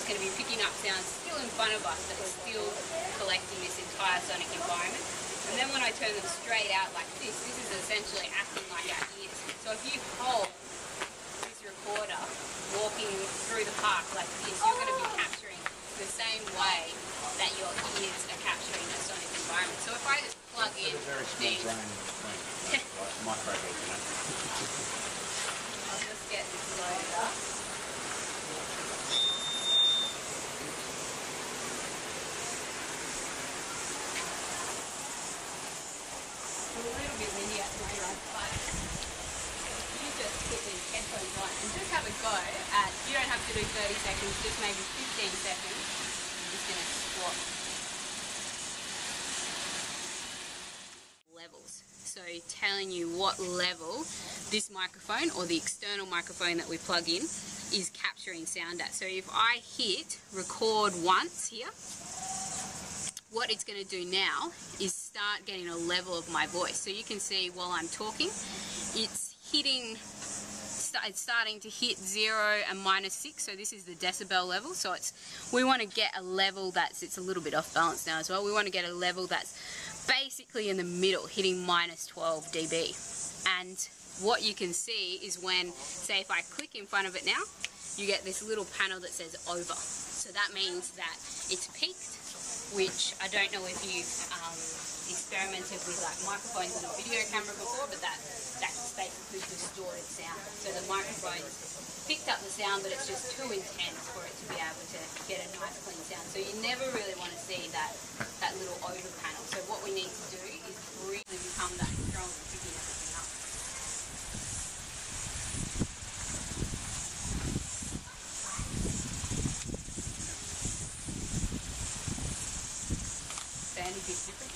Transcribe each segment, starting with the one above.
it's going to be picking up sounds still in front of us, but it's still collecting this entire sonic environment. And then when I turn them straight out like this is essentially acting like our ears. So if you hold this recorder walking through the park like this, you're going to be capturing the same way that your ears are capturing a sonic environment. So if I just plug in these... microbeats, you know. I'll just get this loaded up. It's a little bit windy at the moment, but you just put these headphones on and just have a go at, you don't have to do 30 seconds, just maybe 15 seconds. I'm just going to swap levels. So telling you what level this microphone or the external microphone that we plug in is capturing sound at. So if I hit record once here, what it's going to do now is start getting a level of my voice. So you can see while I'm talking, it's starting to hit 0 and -6. So this is the decibel level. So we want to get a level it's a little bit off balance now as well. We want to get a level that's basically in the middle, hitting -12 dB. And what you can see is when, say if I click in front of it now, you get this little panel that says over. So that means that it's peaked, which I don't know if you've experimented with like microphones in a video camera before, but that's basically distorted sound. So the microphone picked up the sound, but it's just too intense for it to be able to get a nice clean sound. So you never really want to see that little over panel. So what we need to do is really become that strong at picking everything up. So any bit different?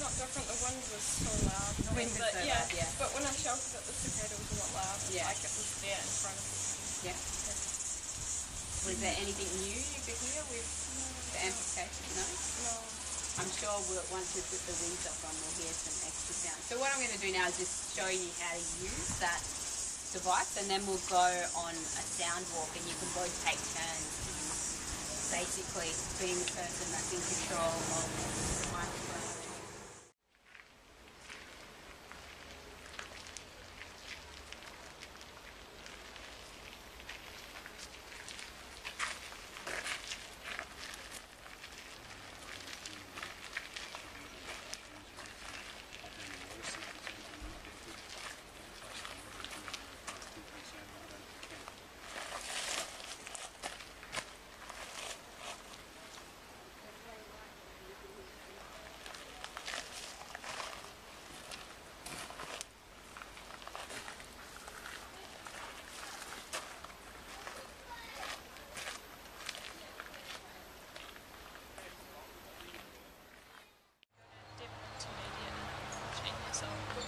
Not different. The wind was so loud. The wind was so loud, yeah. But when I shouted at the cicada, it was a lot louder. Yeah. Like it was there in front of me. Yeah. Was there anything new you could hear with the amplification? No? No. I'm sure once we put the wings up on, we'll hear some extra sound. So what I'm going to do now is just show you how to use that device, and then we'll go on a sound walk, and you can both take turns basically being the person that's in control of the microphone.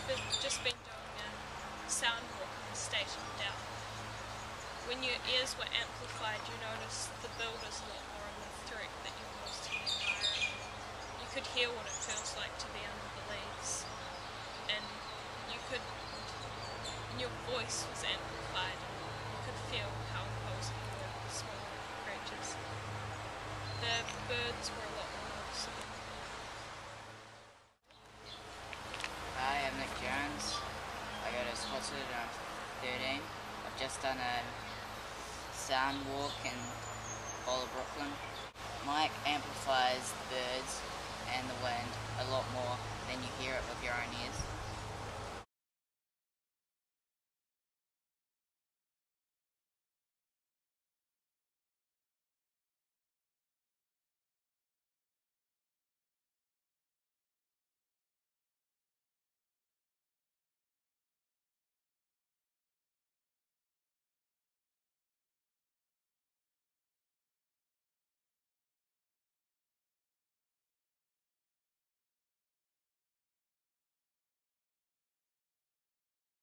We've just been doing a sound walk in the station down. When your ears were amplified, you noticed the build is a lot more in the threat that you was to the environment. You could hear what it feels like to be under the leaves, and your voice was amplified, and you could feel how imposing you were with the smaller creatures. The birds were a lot more noticeable. Hi, I'm Nick Jones. I go to Spotswood and I'm 13. I've just done a sound walk in whole of Brooklyn. Mic amplifies the birds and the wind a lot more than you hear it with your own ears.